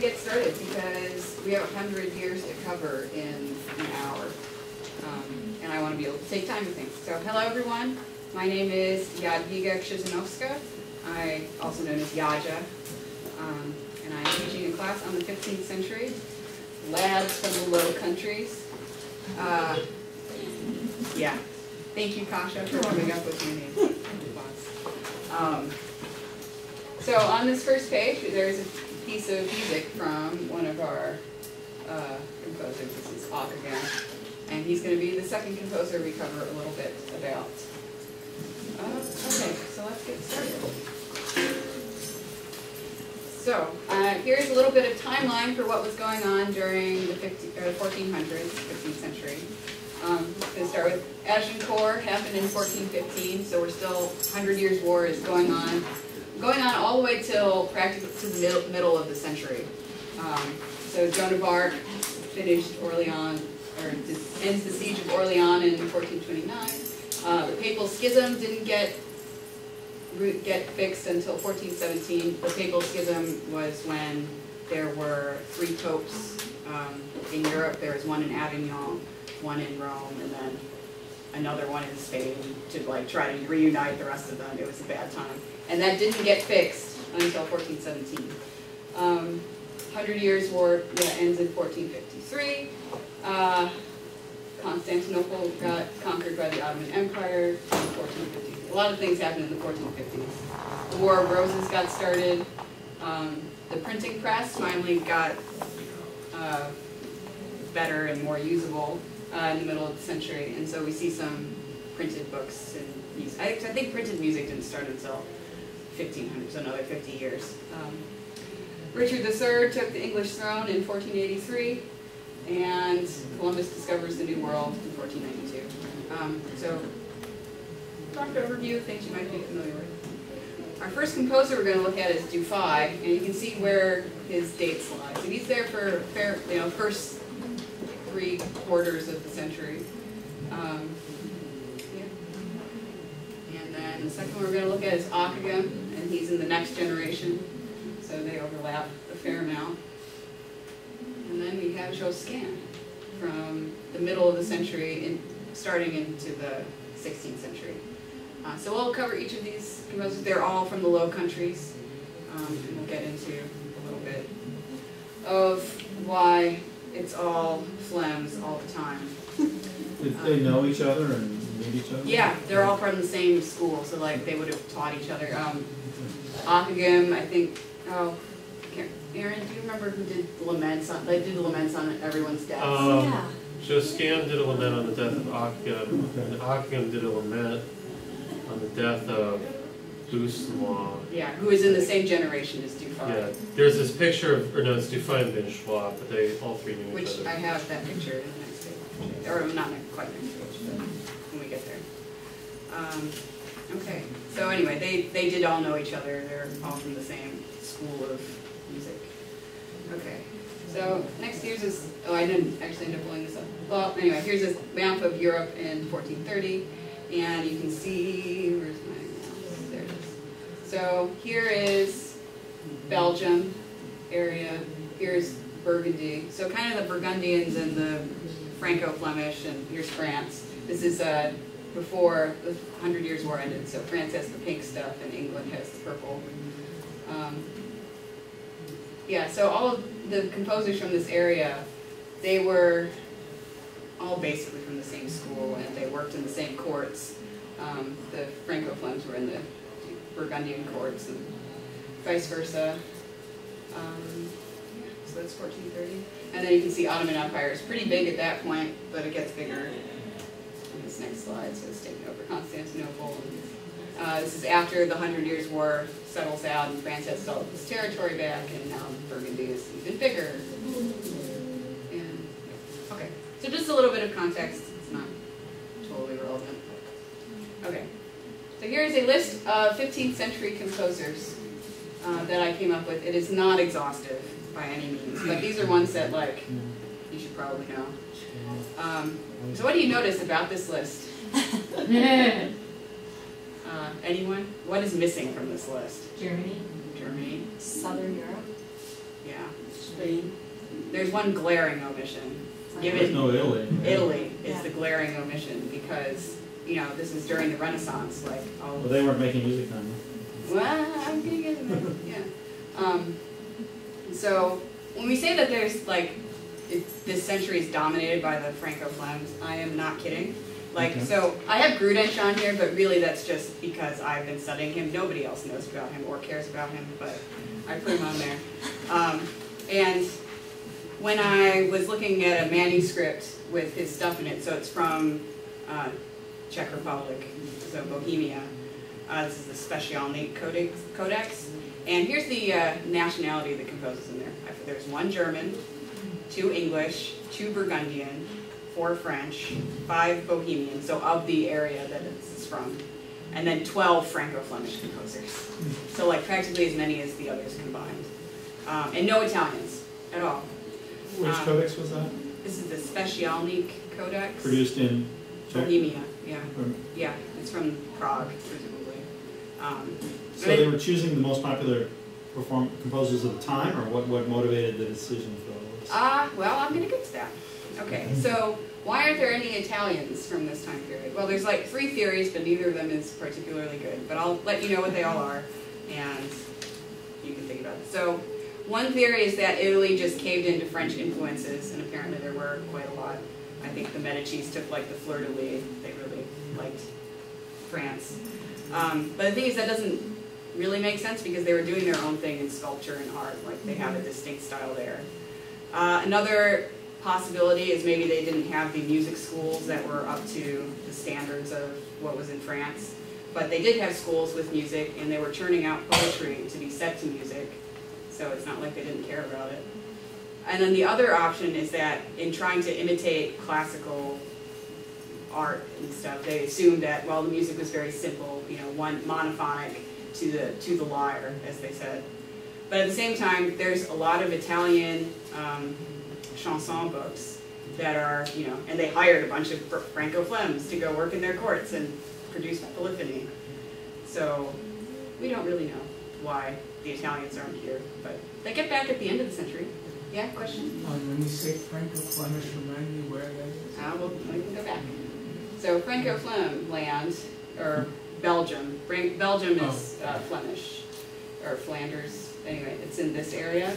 get started because we have 100 years to cover in an hour. And I want to be able to take time with things. So hello everyone, my name is Jadwiga Krzyzanowska, also known as Yaja, and I'm teaching a class on the 15th century, lads from the Low Countries. Yeah, thank you Kasha for coming up with your name. So on this first page, there's a piece of music from one of our composers. This is Jadwiga, and he's going to be the second composer we cover a little bit about. Okay, so let's get started. So here's a little bit of timeline for what was going on during the 1400s, 15th century. I'm going to start with Agincourt, happened in 1415, so we're still, 100 Years' War is going on all the way till practically to the middle of the century. So Joan of Arc finished Orleans, or ends the siege of Orleans in 1429. The Papal Schism didn't get fixed until 1417. The Papal Schism was when there were 3 popes in Europe. There was one in Avignon, one in Rome, and then another one in Spain to try to reunite the rest of them. It was a bad time. And that didn't get fixed until 1417. 100 Years' War ends in 1453. Constantinople got conquered by the Ottoman Empire in 1450. A lot of things happened in the 1450s. The War of Roses got started. The printing press finally got better and more usable in the middle of the century, and so we see some printed books and music. I think printed music didn't start until 1500, so another 50 years. Richard III took the English throne in 1483, and Columbus discovers the New World in 1492. So, rough overview of things you might be familiar with. Our first composer we're going to look at is Dufay, and you can see where his dates lie. So he's there for first 3 quarters of the century. And then the second one we're going to look at is Jadwiga, and he's in the next generation, so they overlap a fair amount. And then we have Josquin from the middle of the century, starting into the 16th century. So we'll cover each of these composers. They're all from the Low Countries, and we'll get into a little bit of why it's all phlegms all the time. Did they know each other and meet each other? Yeah, they're all from the same school, so they would have taught each other. Jadwiga, I think. Aaron, do you remember who did laments on? They did the laments on everyone's deaths. Yeah. Josquin did a lament on the death of Jadwiga, and Jadwiga did a lament on the death of Melismas. Yeah, who is in the same generation as Dufay. Yeah, there's this picture of, it's Dufay and Ben Schwab, but they all 3 knew each other. Which I have that picture in the next page, or not quite next page, but when we get there. Okay, so anyway, they did all know each other. They're all from the same school of music. Okay, so next here's this. Oh, I didn't actually end up pulling this up. Well, anyway, here's this map of Europe in 1430, and you can see where's my mouse? There it is. So here is Belgium area. Here's Burgundy. So kind of the Burgundians and the Franco-Flemish, and here's France. This is before the 100 Years' War ended. So France has the pink stuff, and England has the purple. Yeah, so all of the composers from this area, they were all basically from the same school, and they worked in the same courts. The Franco-Flems were in the Burgundian courts, and vice versa. So that's 1430. And then you can see Ottoman Empire is pretty big at that point, but it gets bigger in this next slide. So it's taking over Constantinople. This is after the 100 Years' War settles out, and France has all of this territory back, and now Burgundy is even bigger. And, okay, so just a little bit of context. It's not totally relevant. Okay, so here is a list of 15th century composers that I came up with. It is not exhaustive by any means, but these are ones that you should probably know. So what do you notice about this list? Anyone? What is missing from this list? Germany. Germany. Southern Europe. Yeah. Spain. There's one glaring omission. There's Given no Italy. Italy is Yeah. the glaring omission because, you know, this is during the Renaissance, like all Well, they weren't making music then. well, I'm gonna get into that, yeah. So, when we say that there's, like, this century is dominated by the Franco-Flems, I am not kidding. Like, Okay. so, I have Grudench on here, but really that's just because I've been studying him. Nobody else knows about him or cares about him, but I put him on there. And when I was looking at a manuscript with his stuff in it, so it's from Czech Republic, so Bohemia. This is the Specialny Codex. And here's the nationality of the composers in there. There's 1 German, 2 English, 2 Burgundian, 4 French, 5 Bohemian, so of the area that it's from, and then 12 Franco-Flemish composers. So like practically as many as the others combined. And no Italians at all. Which codex was that? This is the Specialny Codex. Produced in Czech? Bohemia, yeah. Or- Yeah, it's from Prague, presumably. So they were choosing the most popular composers of the time, or what motivated the decision for those? Well, I'm going to get to that. Okay, so why aren't there any Italians from this time period? Well, there's like 3 theories, but neither of them is particularly good. But I'll let you know what they all are, and you can think about it. So, one theory is that Italy just caved into French influences, and apparently there were quite a lot. I think the Medicis took like the fleur-de-lis. They really liked France. But the thing is, that doesn't really make sense because they were doing their own thing in sculpture and art. Like, they have a distinct style there. Another possibility is maybe they didn't have the music schools that were up to the standards of what was in France. But they did have schools with music, and they were churning out poetry to be set to music. So it's not like they didn't care about it. And then the other option is that in trying to imitate classical art and stuff, they assumed that, well, the music was very simple, you know, one monophonic to the lyre, as they said. But at the same time, there's a lot of Italian chanson books that are, you know, and they hired a bunch of Franco-Flems to go work in their courts and produce polyphony. So we don't really know why the Italians aren't here, but they get back at the end of the century. Yeah, question? When you say Franco-Flemish, remind me where that is. Well, we can go back. So Franco-Flem land, or Belgium. Belgium is Flemish, or Flanders. Anyway, it's in this area,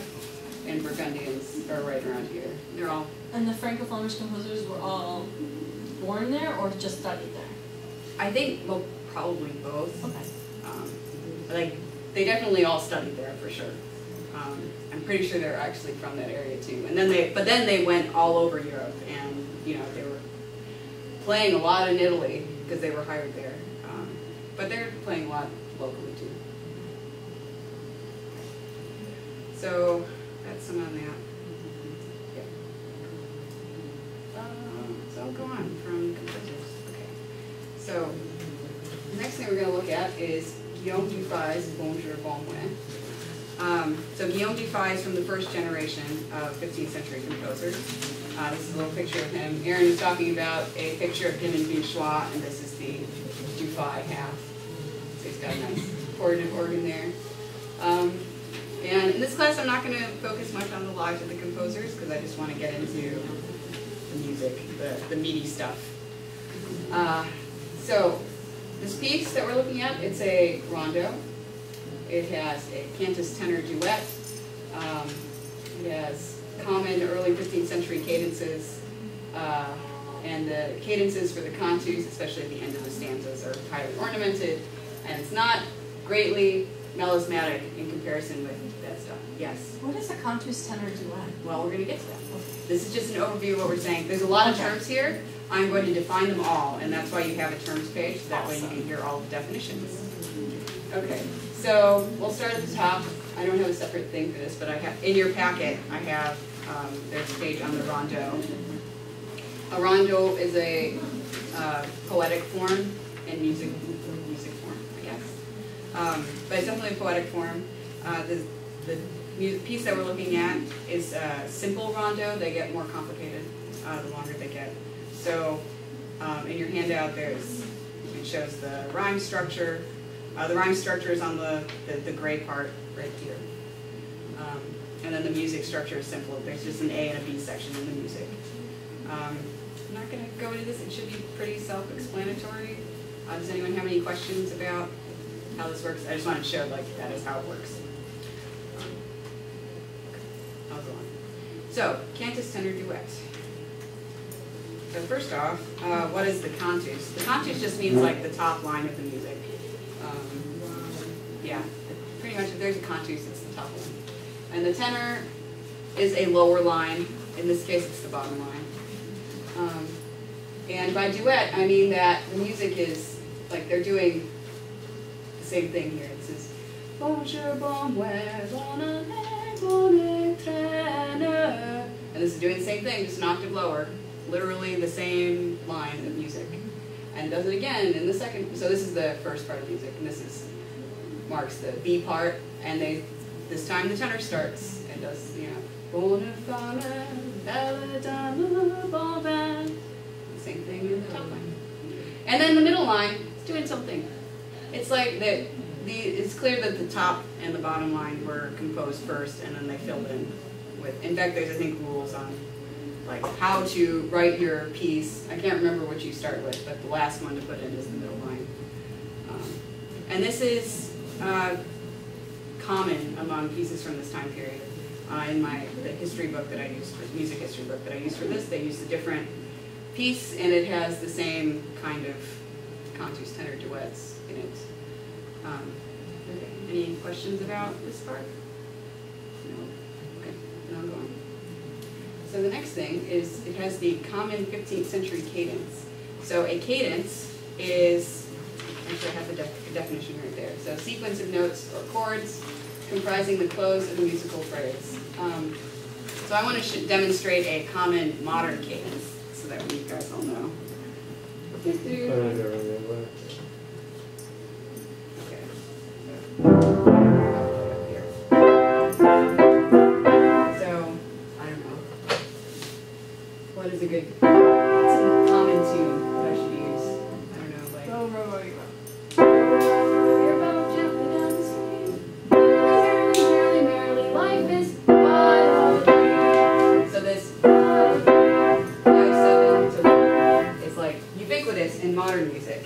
and Burgundians are right around here. They're all. And the Franco-Flemish composers were all born there or just studied there? I think, well, probably both. Okay. Like, they definitely all studied there for sure. I'm pretty sure they're actually from that area too. And then they went all over Europe, and you know they were playing a lot in Italy because they were hired there. But they're playing a lot locally too. So that's some on that. Yeah. So I'll go on from composers. Okay. So the next thing we're going to look at is Guillaume Dufay's Bonjour Bon Mois. So Guillaume Dufay is from the first generation of 15th century composers. This is a little picture of him. Aaron is talking about a picture of him in Villechoix, and this is the Dufay half. So he's got a nice chorded organ there. And in this class, I'm not going to focus much on the lives of the composers because I just want to get into the music, the meaty stuff. So this piece that we're looking at, it's a rondo. It has a cantus tenor duet. It has common early 15th century cadences. And the cadences for the cantus, especially at the end of the stanzas, are highly ornamented. And it's not greatly melismatic in comparison with that stuff. Yes? What is a cantus tenor duet? Well, we're going to get to that. This is just an overview of what we're saying. There's a lot of terms here. I'm going to define them all, and that's why you have a terms page, so that way you can hear all the definitions. Okay, so we'll start at the top. I don't have a separate thing for this, but I have in your packet, I have, there's a page on the rondo. A rondo is a poetic form and music form, I guess. But it's definitely a poetic form. The piece that we're looking at is simple rondo. They get more complicated the longer they get. So in your handout, it shows the rhyme structure. The rhyme structure is on the gray part right here. And then the music structure is simple. There's just an A and a B section in the music. I'm not going to go into this. It should be pretty self-explanatory. Does anyone have any questions about how this works? I just wanted to show like that is how it works. I'll go on. So, cantus tenor duet. So first off, what is the cantus? The cantus just means like the top line of the music. Yeah, pretty much if there's a cantus, it's the top line. And the tenor is a lower line. In this case, it's the bottom line. And by duet, I mean that the music is, like they're doing the same thing here. It says, bonjour, bonjour, bonne traîne. And this is doing the same thing, just an octave lower. Literally the same line of music. And does it again in the second. So this is the first part of the music, and this marks the B part. And this time the tenor starts and does, you know, bonne femme, belle dame, bon vin. Same thing in the top line. And then the middle line is doing something. It's like that. It's clear that the top and the bottom line were composed first, and then they filled in with. In fact, there's I think rules on like how to write your piece. I can't remember what you start with, but the last one to put in is the middle line. And this is common among pieces from this time period. In the history book that I used, the music history book that I used for this, they used a different piece, and it has the same kind of cantus tenor duets in it. Okay. Any questions about this part? No? Okay, then I'll go on. So the next thing is it has the common 15th century cadence. So a cadence is, actually I have the definition right there. So a sequence of notes or chords comprising the close of a musical phrase. So I want to demonstrate a common modern cadence so that you guys all know. Okay. So, I don't know. What is a good, what's a common tune that I should use? I don't know, like. You're about gently down the stream. Merrily, merrily, life is wild. So this 5/7 to 1 is like ubiquitous in modern music.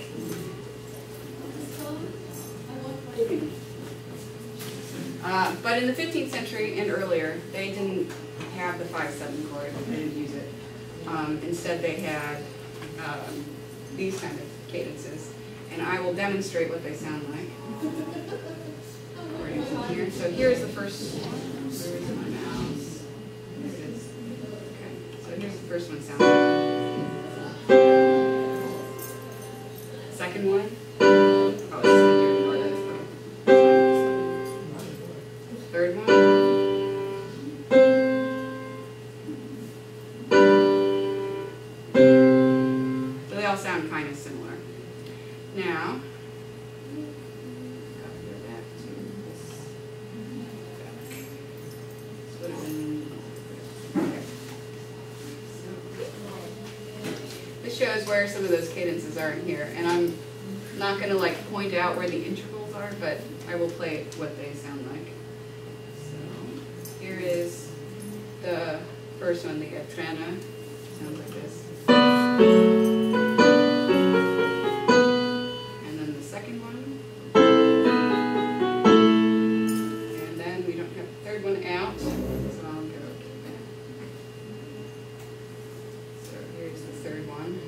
But in the 15th century and earlier, they didn't have the 5/7 chord. They didn't use it. Instead, they had these kind of cadences, and I will demonstrate what they sound like. Here. So here's the first. Where is my mouse? There it is. Okay. So here's the first one sounding. Second one. Oh, it's just been doing more than this. Third one. So they all sound kind of similar. Now, gotta go back to this. This would have been. Okay. This shows where some of those cadences are in here, and I'm not going to like point out where the intervals are, but I will play what they sound like. So here is the first one, the trena. Sounds like this. And then the second one. And then we don't have the third one out, so I'll go back. So here's the third one.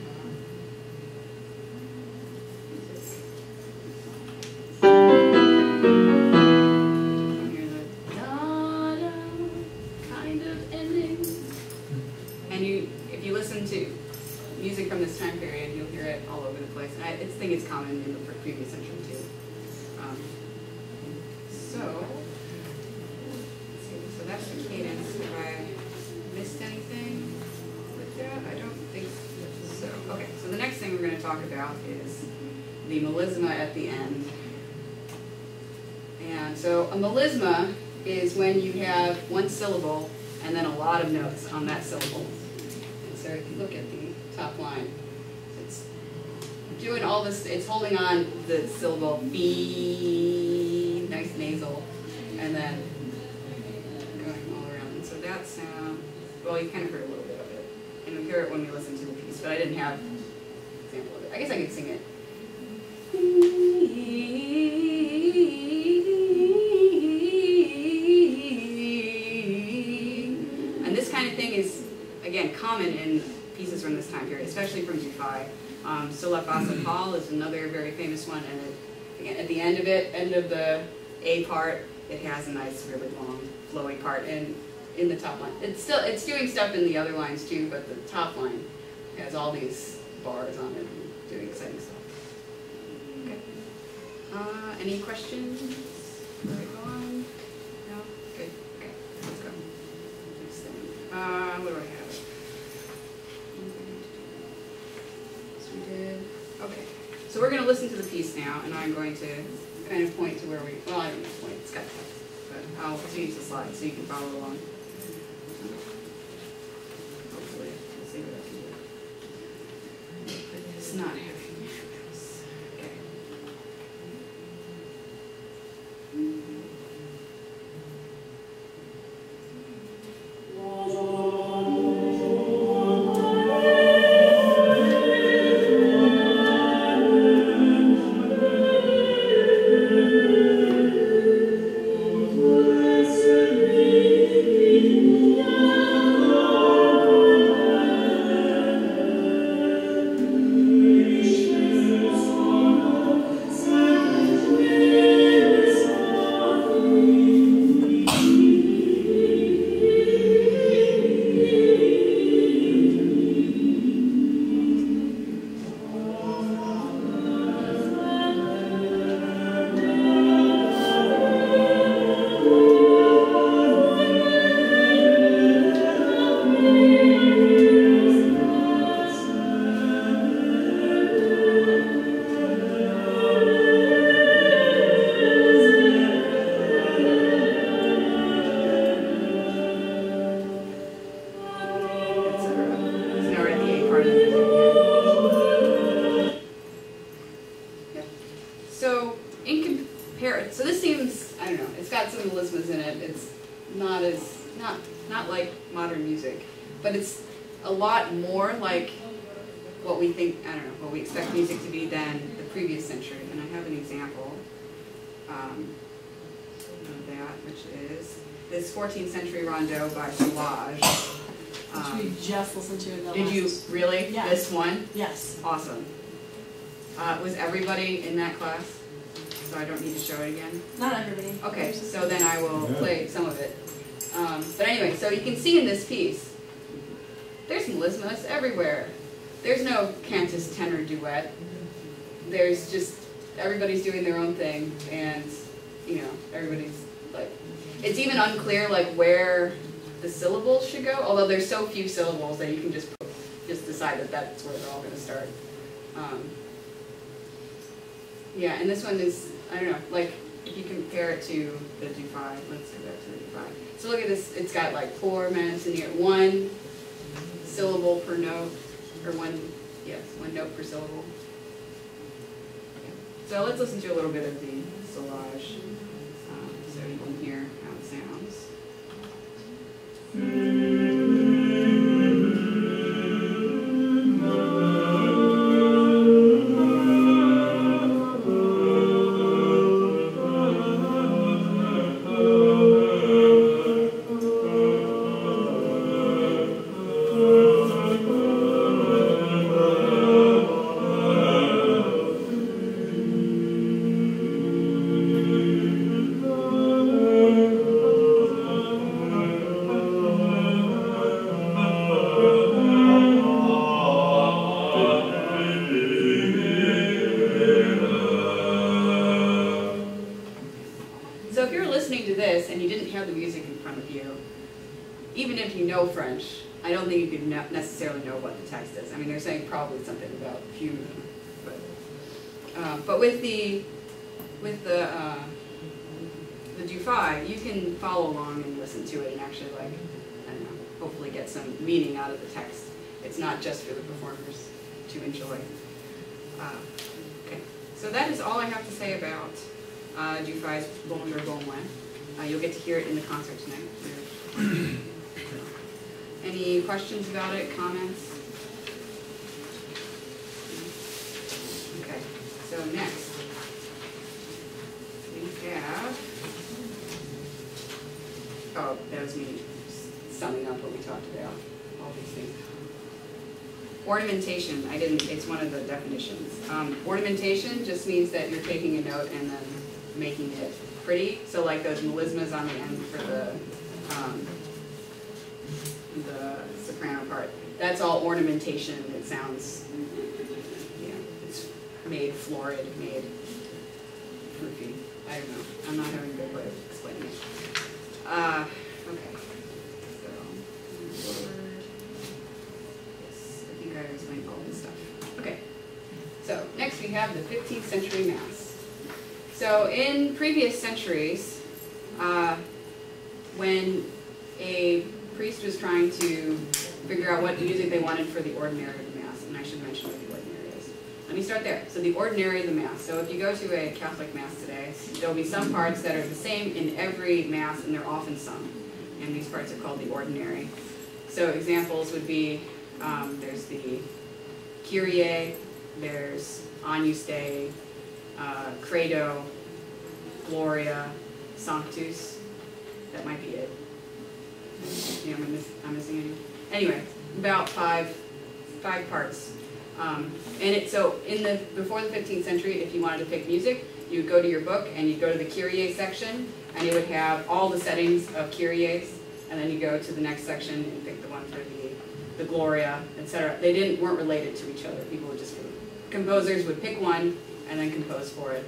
Music from this time period, you'll hear it all over the place. And I think it's common in the previous century too. So that's the cadence. Have I missed anything with that? I don't think so. Okay, so the next thing we're going to talk about is the melisma at the end. And so a melisma is when you have one syllable and then a lot of notes on that syllable. And so if you look at the top line, it's doing all this, it's holding on the syllable B, nice nasal, and then going all sound. Well, you kind of heard a little bit of it, and we hear it when we listen to the piece, but I didn't have an example of it. I guess I could sing it. And this kind of thing is, again, common in pieces from this time period, especially from Dufay. So La Face Paul is another very famous one, and again, at the end of it, end of the A part, it has a nice, really long, flowy part, and in the top line. It's doing stuff in the other lines too, but the top line has all these bars on it and doing exciting stuff. Okay. Any questions before we go on? No? Good. Okay. Let's go. Next thing. What do I have? So we did. Okay. So we're going to listen to the piece now, and I'm going to kind of point to where we. Well, I don't know point. It's got text, but I'll change the slide so you can follow along. Hopefully, we'll see what I can do. But it's not having this. Okay. Not like modern music, but it's a lot more like what we think, I don't know, what we expect music to be than the previous century. And I have an example of that, which is this 14th century Rondo by Soulage. Which we just listened to in the Did you really? Yeah. This one? Yes. Awesome. Was everybody in that class? So I don't need to show it again? Not everybody. Okay, so then I will play some of it. But anyway, so you can see in this piece, there's melismas everywhere. There's no Cantus tenor duet. There's just, everybody's doing their own thing, and, you know, everybody's, like, it's even unclear, like, where the syllables should go, although there's so few syllables that you can just decide that that's where they're all going to start. Yeah, and this one is, I don't know, like, if you compare it to the Dufay, let's go back to the Dufay. So look at this, it's got like 4 minutes in here, 1 syllable per note, or one note per syllable. Okay. So let's listen to a little bit of the Soulage, so you can hear how it sounds. French, I don't think you could necessarily know what the text is. I mean, they're saying probably something about human, but with the Dufay, you can follow along and listen to it and actually, like, I don't know, hopefully get some meaning out of the text. It's not just for the performers to enjoy. Okay, so that is all I have to say about Dufay's Bonjour Bon Moin. You'll get to hear it in the concert tonight. Any questions about it, comments? Okay, so next we have, oh, that was me summing up what we talked about, all these things. Ornamentation, it's one of the definitions. Ornamentation just means that you're taking a note and then making it pretty. So like those melismas on the end for the soprano part. That's all ornamentation. It sounds, it's made florid, made proofy. I don't know. I'm not having a good way of explaining it. Okay. So, forward. Yes, I think I explained all this stuff. Okay. So, next we have the 15th century Mass. So, in previous centuries, when a priest was trying to figure out what music they wanted for the ordinary of the Mass, and I should mention what the ordinary is. Let me start there. So the ordinary of the Mass. So if you go to a Catholic Mass today, there will be some parts that are the same in every Mass, and they're often sung. And these parts are called the ordinary. So examples would be, there's the Kyrie, there's Agnus Dei, Credo, Gloria, Sanctus. That might be it. Yeah, I'm missing any. Anyway, about five parts. So before the 15th century, if you wanted to pick music, you would go to your book and you'd go to the Kyrie section, and it would have all the settings of Kyries, and then you go to the next section and pick the one for the Gloria, etc. They weren't related to each other. People would just, composers would pick one and then compose for it.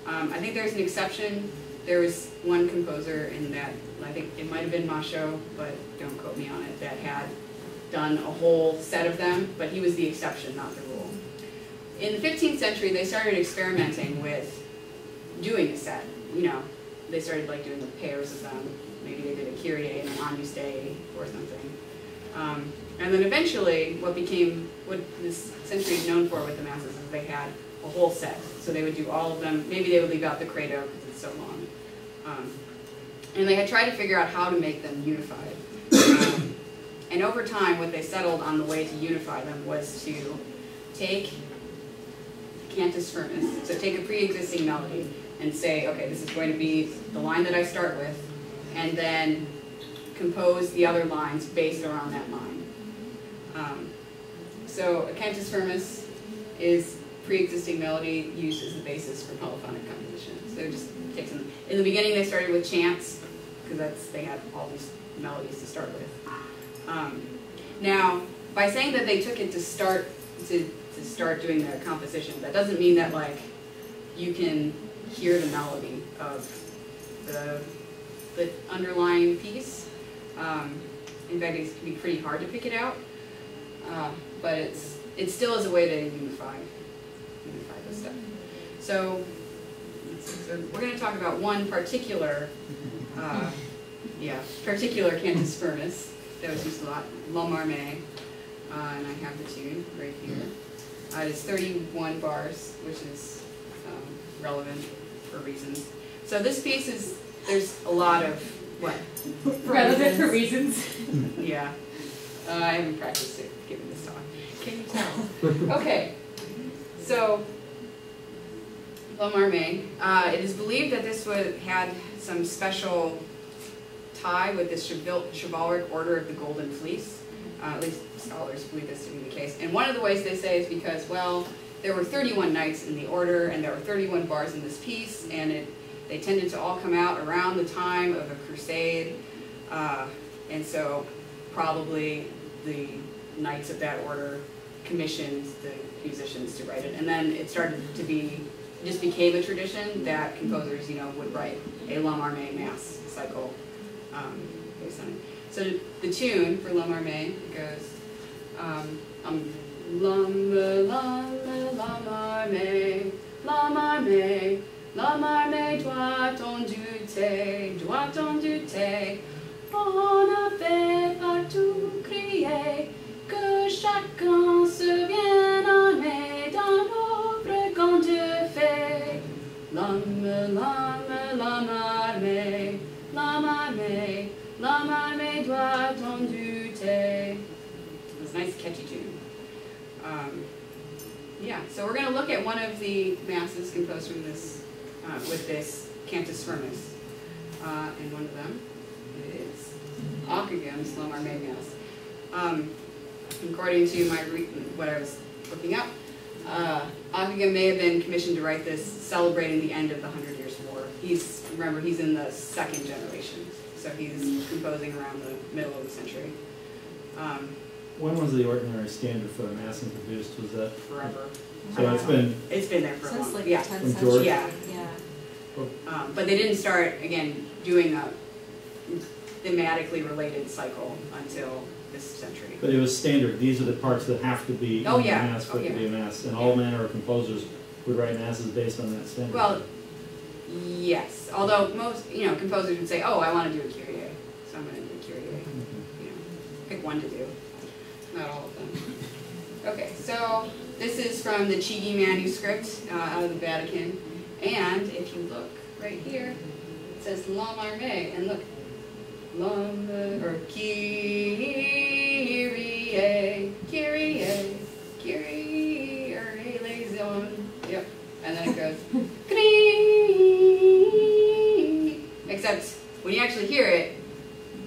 I think there's an exception. There was one composer in that, I think it might have been Macho, but don't quote me on it, that had done a whole set of them, but he was the exception, not the rule. In the 15th century, they started experimenting with doing a set. They started like doing the pairs of them. Maybe they did a Kyrie and an Agnus Dei or something. And then eventually, what this century is known for with the Masses is they had a whole set. So they would do all of them. Maybe they would leave out the Credo because it's so long. And they had tried to figure out how to make them unified. And over time, what they settled on the way to unify them was to take Cantus Firmus, so take a pre-existing melody and say, okay, this is going to be the line that I start with, and then compose the other lines based around that line. So a Cantus Firmus is pre-existing melody used as the basis for polyphonic composition. So it just takes them. In the beginning, they started with chants because they had all these melodies to start with. Now, by saying that they took it to start doing the composition, that doesn't mean that like you can hear the melody of the underlying piece. In fact, it can be pretty hard to pick it out, but it still is a way to unify this stuff. So we're going to talk about one particular Cantus Firmus that was used a lot, La Marmée, and I have the tune right here. It's 31 bars, which is relevant for reasons. So this piece there's a lot of, what? Relevant for reasons. Yeah. I haven't practiced it giving this talk. Can you tell? Okay. So, La Marmée. It is believed that this had some special tie with the chivalric order of the Golden Fleece. At least scholars believe this to be the case. And one of the ways they say is because, well, there were 31 knights in the order, and there were 31 bars in this piece, and they tended to all come out around the time of a crusade, and so probably the knights of that order commissioned the musicians to write it. And then it just became a tradition that composers, would write a La Marmée Mass cycle based on it. So the tune for La Marmée goes, La Marmée, La Marmée, La Marmée, La Marmée doit en douter. On avait partout crié que chacun se vienne armé d'un noble gant de fée. La Marmée, La Marmée, La Marmée, La ma me doit tendu te. It was a nice catchy tune. Yeah, so we're going to look at one of the masses composed from this, with this Cantus Firmus. And one of them is Ockegham's La Marmee Mass. According to what I was looking up, Ockeghem may have been commissioned to write this celebrating the end of the 100 Years' War. Remember, he's in the second generation, so he's composing around the middle of the century. When was the ordinary standard for the mass introduced? Was that Forever. So it's been there for a Since long like yeah. the 10th From century. George? Yeah. Yeah. But they didn't start, again, doing a thematically related cycle until this century. But it was standard. These are the parts that have to be Oh, in yeah. the mass for Oh, it to be a yeah. mass. And all manner of composers would write masses based on that standard. Well, yes. Although most, composers would say, oh, I want to do a Kyrie, so I'm going to do a Kyrie. Pick one to do. Not all of them. Okay, so this is from the Chigi manuscript out of the Vatican. And if you look right here, it says La Marmee, and look, or Kyrie, Kyrie, Kyrie, or eleison. Yep, and then it goes, Kyrie. Except when you actually hear it,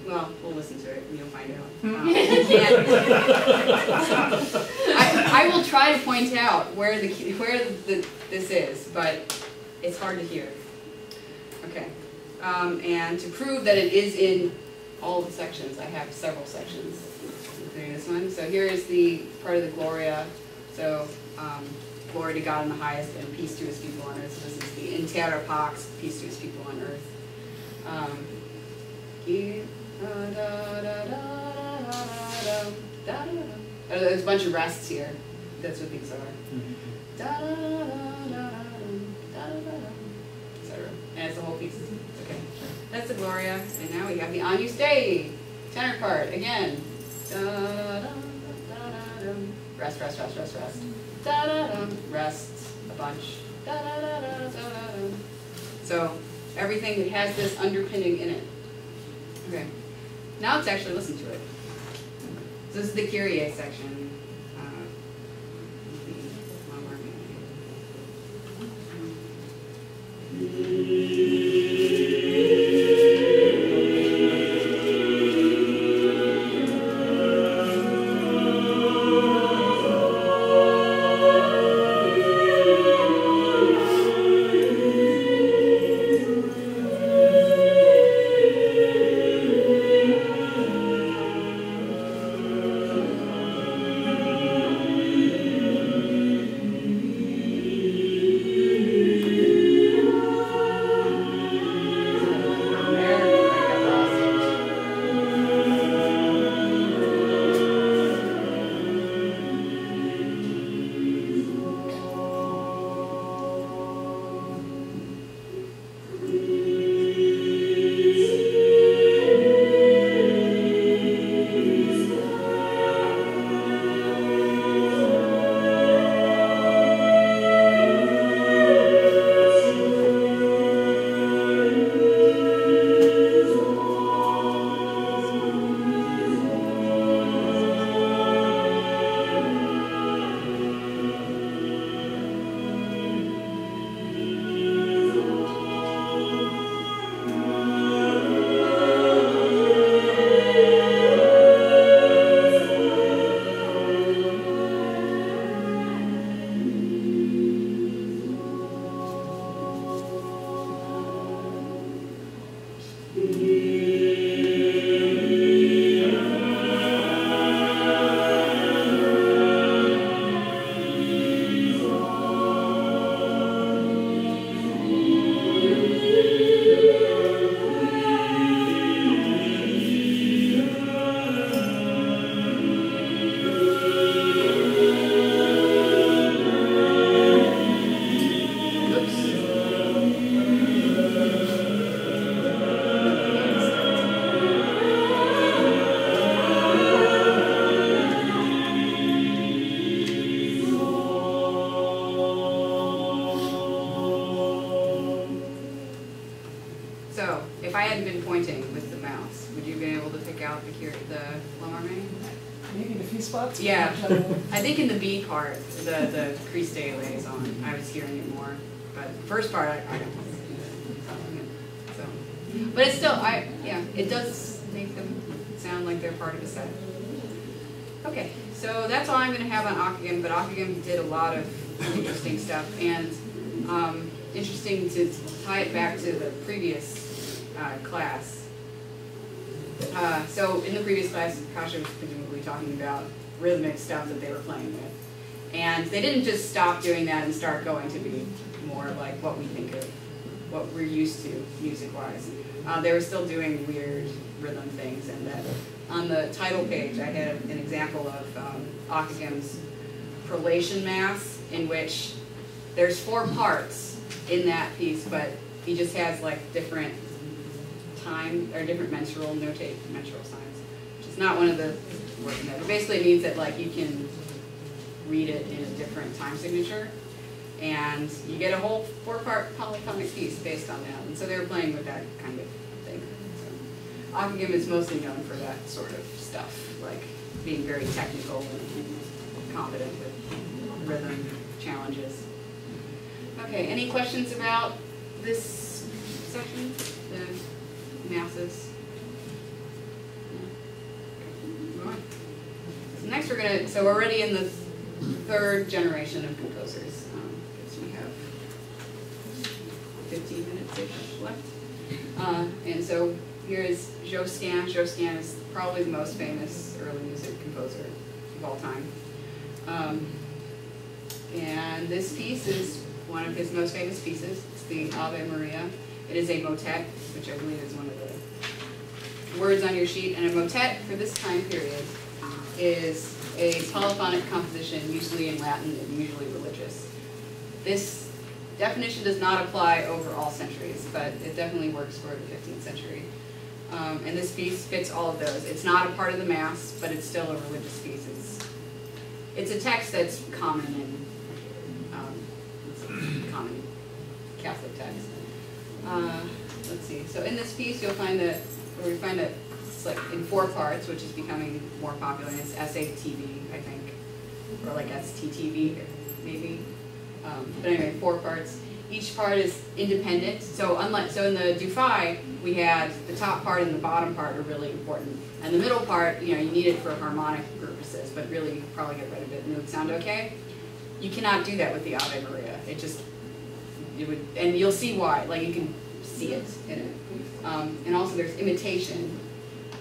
well, we'll listen to it and you'll find out. I will try to point out where this is, but it's hard to hear. Okay, and to prove that it is in all the sections, I have several sections, including this one. So here is the part of the Gloria. So glory to God in the highest, and peace to His people on earth. So this is the In Terra Pax, peace to His people on earth. There's a bunch of rests here. That's what these are. Etc. And it's the whole piece. Okay. That's the Gloria. And now we have the Agnus Dei tenor part again. Rest, rest, rest, rest, rest. Rest a bunch. So everything that has this underpinning in it. Okay. Now let's actually listen to it. So this is the Kyrie section. mouse. Would you be able to pick out the Lamarme? Maybe in a few spots. Yeah, I think in the B part, the crease de liaison, I was hearing it more. But the first part, I don't know. So, but it's still, it does make them sound like they're part of a set. Okay, so that's all I'm going to have on Ockeghem, but Ockeghem did a lot of interesting stuff, and interesting to tie it back to the previous class. So in the previous class, Kasha was presumably talking about rhythmic stuff that they were playing with. And they didn't just stop doing that and start going to be more like what we think of, what we're used to music-wise. They were still doing weird rhythm things, and that on the title page I had an example of Ockeghem's Prolation Mass, in which there's 4 parts in that piece, but he just has like different time or different mensural signs, which is not one of the words in there. But basically it means that like you can read it in a different time signature, and you get a whole 4-part polyphonic piece based on that. And so they were playing with that kind of thing. So Ockeghem is mostly known for that sort of stuff, like being very technical and competent with rhythm challenges. Okay, any questions about this section, the masses? No? Okay. So next we're already in the 3rd generation of composers. Guess we have 15 minutes-ish left. And so here is Josquin. Josquin is probably the most famous early music composer of all time. And this piece is one of his most famous pieces. It's the Ave Maria. It is a motet, which I believe is one of the words on your sheet. And a motet for this time period is a polyphonic composition, usually in Latin and usually religious. This definition does not apply over all centuries, but it definitely works for the 15th century. And this piece fits all of those. It's not a part of the Mass, but it's still a religious piece. It's a text that's common in common Catholic text. Let's see. So in this piece, you'll find that, or we find that it's like in 4 parts, which is becoming more popular. And it's SATV, I think, or like STTV, maybe. But anyway, 4 parts. Each part is independent. So in the Dufay, we had the top part and the bottom part are really important, and the middle part, you need it for harmonic purposes, but really you could probably get rid of it and it would sound okay. You cannot do that with the Ave Maria. It would, and you'll see why. Like you can see it in it, and also there's imitation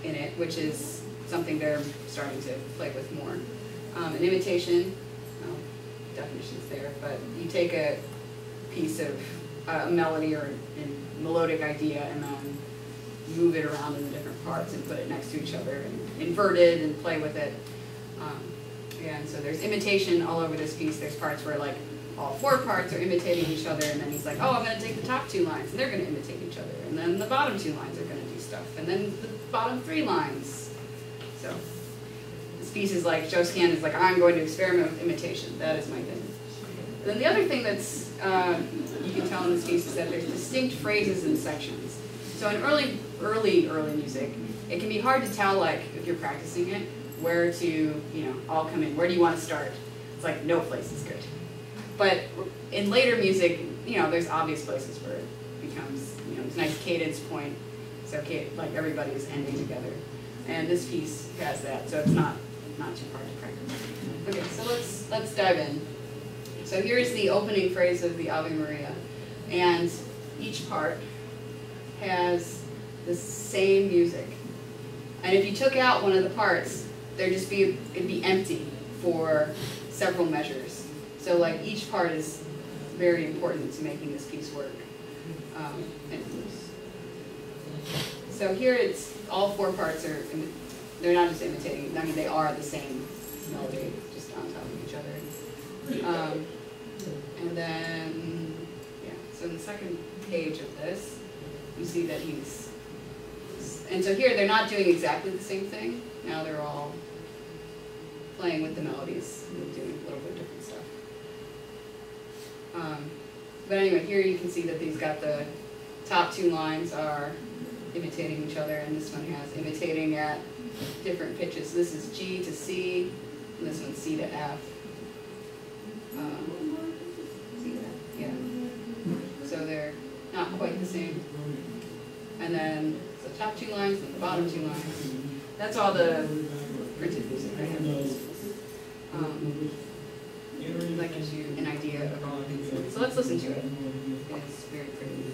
in it, which is something they're starting to play with more. An imitation, definitions there, but you take a piece of a melody or a melodic idea and then move it around in the different parts and put it next to each other and invert it and play with it. And so there's imitation all over this piece. There's parts where like all 4 parts are imitating each other, and then he's like, oh, I'm going to take the top 2 lines and they're going to imitate each other, and then the bottom 2 lines are going to do stuff, and then the bottom 3 lines. So this piece is like, Josquin is like, I'm going to experiment with imitation. That is my thing. And then the other thing that's you can tell in this piece is that there's distinct phrases and sections. So in early music, it can be hard to tell, like, if you're practicing it, where to, all come in. Where do you want to start? It's like, no place is good. But in later music, there's obvious places where it becomes, it's a nice cadence point. So like everybody is ending together. And this piece has that, so it's not too hard to practice. Okay, so let's dive in. So here's the opening phrase of the Ave Maria, and each part has the same music. And if you took out one of the parts, it'd be empty for several measures. So like each part is very important to making this piece work. So here it's all 4 parts they're not just imitating. I mean, they are the same melody, just on top of each other. And then, so in the second page of this, you see that and so here they're not doing exactly the same thing. Now they're all playing with the melodies and doing a little bit different stuff. But anyway, here you can see that these got the top 2 lines are imitating each other, and this one has imitating at different pitches. So this is G to C, and this one's C to F. C to F, yeah. So they're not quite the same. And then the top two lines and the bottom two lines. That's all the printed music I have. That gives you an idea of all of these. So let's listen to it. It's very pretty.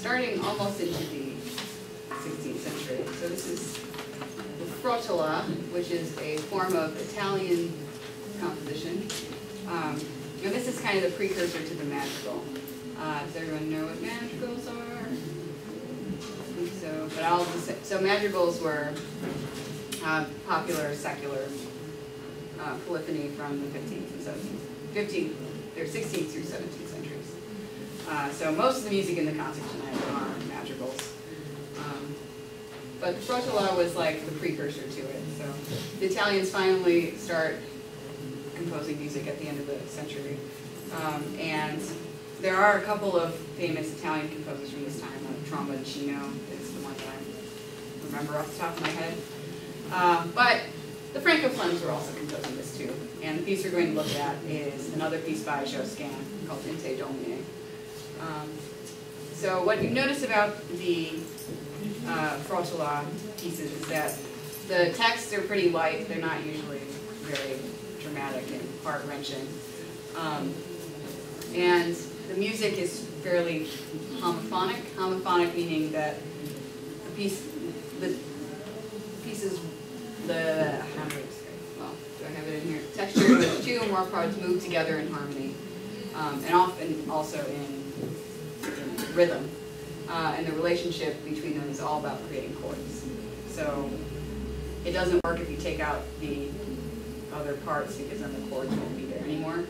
starting almost into the 16th century. So this is the Rotella, which is a form of Italian composition. And this is kind of the precursor to the madrigal. Does everyone know what madrigals are? I think so. But I'll just, so madrigals were popular secular polyphony from the 15th and 17th. They're 16th through 17th centuries. So most of the music in the concert tonight are madrigals. But the Rotella was like the precursor to it. So the Italians finally start composing music at the end of the century. And there are a couple of famous Italian composers from this time. Tromboncino is the one that I remember off the top of my head. But the Franco-Flemish were also composing this too. And the piece we're going to look at is another piece by Josquin called Inte Domine. So what you notice about the Rotella pieces is that the texts are pretty light. They're not usually very dramatic and heart-wrenching. And the music is fairly homophonic. Homophonic meaning that the pieces, how do I say? Well, do I have it in here? Texture with two or more parts move together in harmony, and often also in rhythm. And the relationship between them is all about creating chords. So it doesn't work if you take out the other parts, because then the chords won't be there anymore.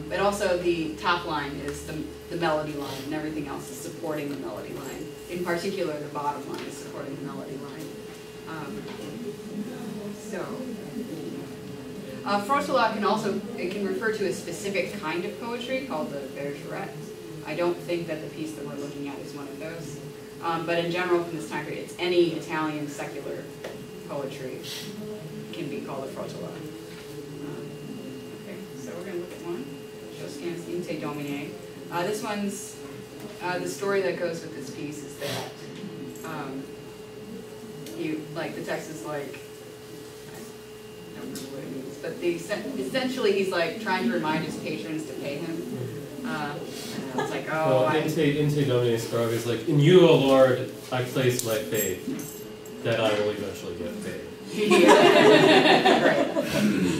But also the top line is the melody line, and everything else is supporting the melody line. In particular, the bottom line is supporting the melody line. Rotella can also, it can refer to a specific kind of poetry called the bergeret. I don't think that the piece that we're looking at is one of those. But in general, from this time period, it's any Italian secular poetry can be called a Rotella. Okay, so we're going to look at one. Josquin's Inte Domine. This one's, the story that goes with this piece is that the text is like, I don't remember what it means, but essentially he's like trying to remind his patrons to pay him. And it's like, oh, Inte Domine Scarab is like, in you, O Lord, I place my faith, that I will eventually get paid. Yeah. Right.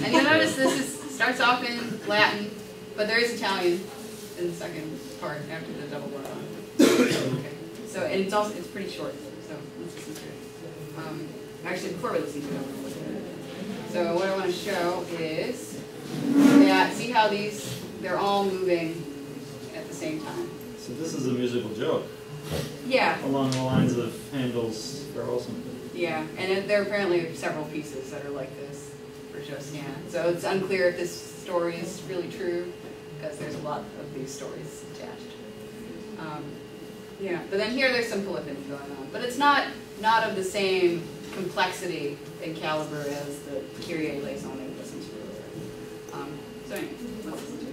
And you'll notice this starts off in Latin, but there is Italian in the second part after the double word on. Okay. So, and it's pretty short, so let's listen to it. Actually, before we listen to it, I want to look at it. So what I want to show is that, see how they're all moving at the same time. So this is a musical joke. Yeah. Along the lines of Handel's Farewell Symphony. Yeah, and there are apparently several pieces that are like this for Josquin. So it's unclear if this story is really true, because there's a lot of these stories attached. Yeah, but then here there's some polyphony going on. But it's not of the same complexity and caliber as the Kyrie Eleison we listened to earlier. So anyway, let's listen to it.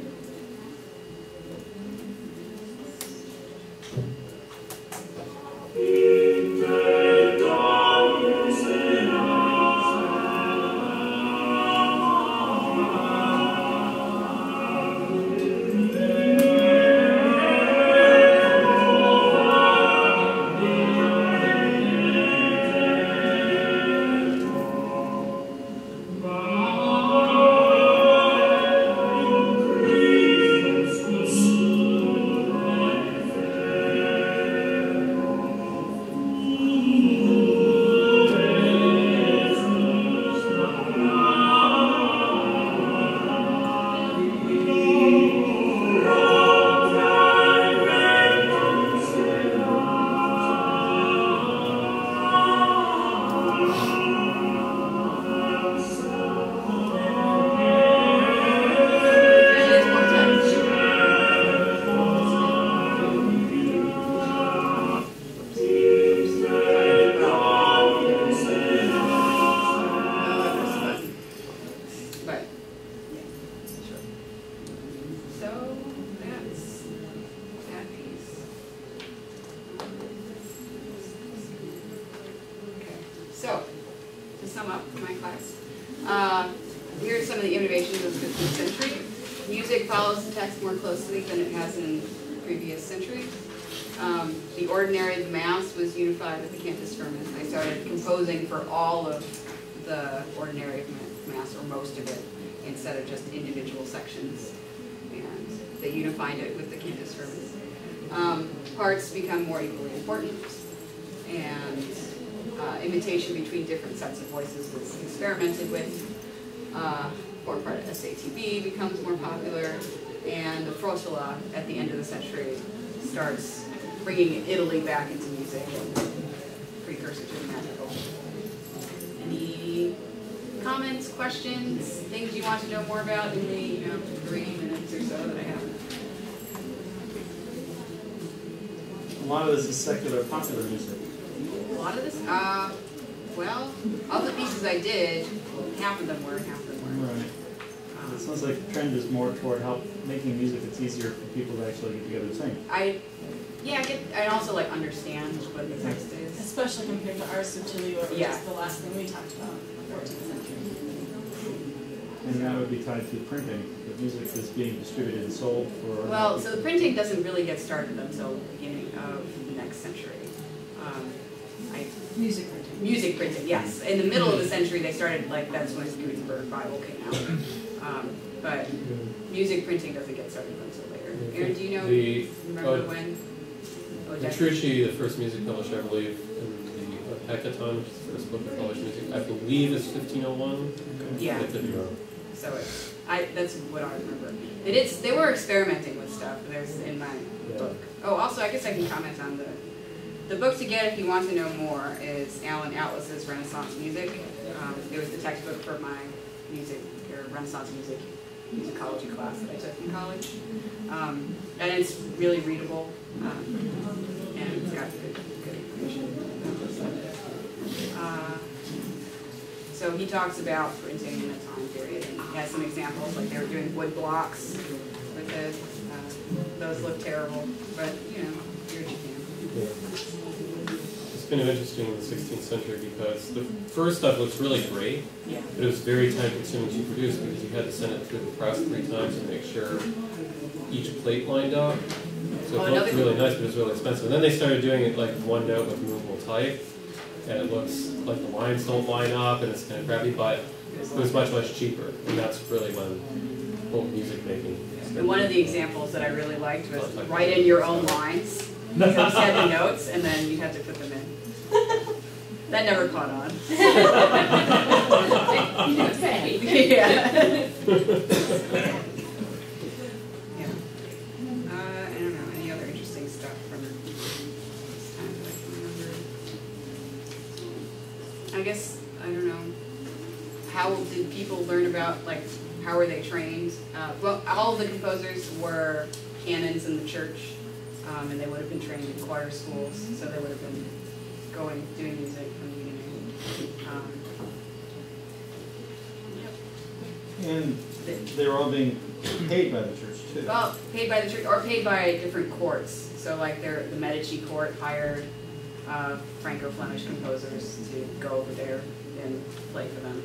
So, to sum up for my class, here are some of the innovations of the 15th century. Music follows the text more closely than it has in the previous century. The ordinary of Mass was unified with the Cantus Firmus. They started composing for all of the ordinary of Mass, or most of it, instead of just individual sections. And they unified it with the Cantus Firmus. Parts become more equally important, and imitation between different sets of voices was experimented with. Fourth part of SATB becomes more popular, and the Rotella at the end of the century starts bringing Italy back into music, precursor to the magical. Any comments, questions, things you want to know more about in the 3 minutes or so that I have? A lot of this is secular popular music. A lot of this? Well, of the pieces I did, half of them were, half of them weren't. Right. It sounds like the trend is more toward making music that's easier for people to actually get together and sing. Yeah, I also like understand what the text is. Especially compared to our Cecilia, which Yeah. is the last thing we talked about in the 14th century. And that would be tied to printing. The music is being distributed and sold for... Well, so the printing doesn't really get started until the beginning of the next century. Music printing. Music printing, yes. In the middle of the century, they started, like, that's when the Gutenberg Bible came out. But music printing doesn't get started until later. Aaron, do you know, remember when? Jitusi, the first music published, I believe, in the Hekaton, which is the first book of published music, I believe is 1501. Yeah. I could be wrong. So that's what I remember. They were experimenting with stuff. There's in my book. Oh, also, I guess I can comment on the book to get if you want to know more is Alan Atlas's Renaissance Music. It was the textbook for my music or Renaissance music musicology class that I took in college, and it's really readable and it's got good information. So he talks about printing in a time period, and he has some examples, like they were doing wood blocks with it. Those look terrible, but you know, do what you can. It's kind of interesting in the 16th century because the first stuff looks really great, Yeah. but it was very time consuming to produce because you had to send it through the press 3 times to make sure each plate lined up. So it looked really nice, but it was really expensive. And then they started doing it like one note with movable type, and it looks like the lines don't line up, and it's kind of crappy, but it was much, much cheaper. And that's really when whole music making started. And one of the examples that I really liked was write in your own lines. So you had the notes, and then you had to put them in. That never caught on. You didn't say. Yeah. Yeah. I don't know, any other interesting stuff from this time that I can remember? I guess, I don't know, how did people learn about, like, how were they trained? Well, all of the composers were canons in the church, and they would have been trained in choir schools, so they would have been doing music from the beginning. And they were all being paid by the church, too. Well, paid by the church, or paid by different courts. So, like, the Medici court hired Franco-Flemish composers to go over there and play for them.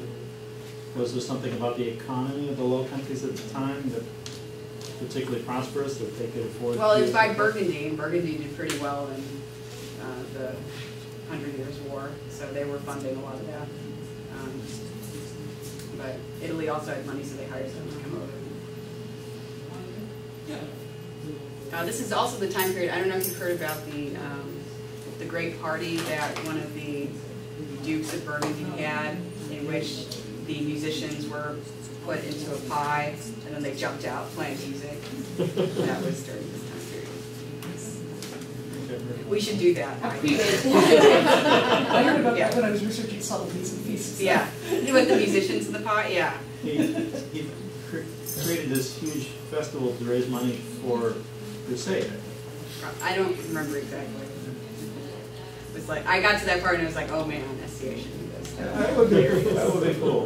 Was there something about the economy of the Low Countries at the time that particularly prosperous that they could afford? Well, it was by Burgundy, and Burgundy did pretty well in the 100 Years' War, so they were funding a lot of that. But Italy also had money, so they hired someone to come over. This is also the time period, I don't know if you've heard about the great party that one of the Dukes of Burgundy had, in which the musicians were put into a pie, and then they jumped out playing music. That was during this time period. We should do that. I heard about that when I was researching subtleties and feasts. Yeah, you put the musicians in the pie, yeah. He created this huge festival to raise money for Crusade. I don't remember exactly. It was like, I got to that part and I was like, oh man, SCA should do this. That would be cool.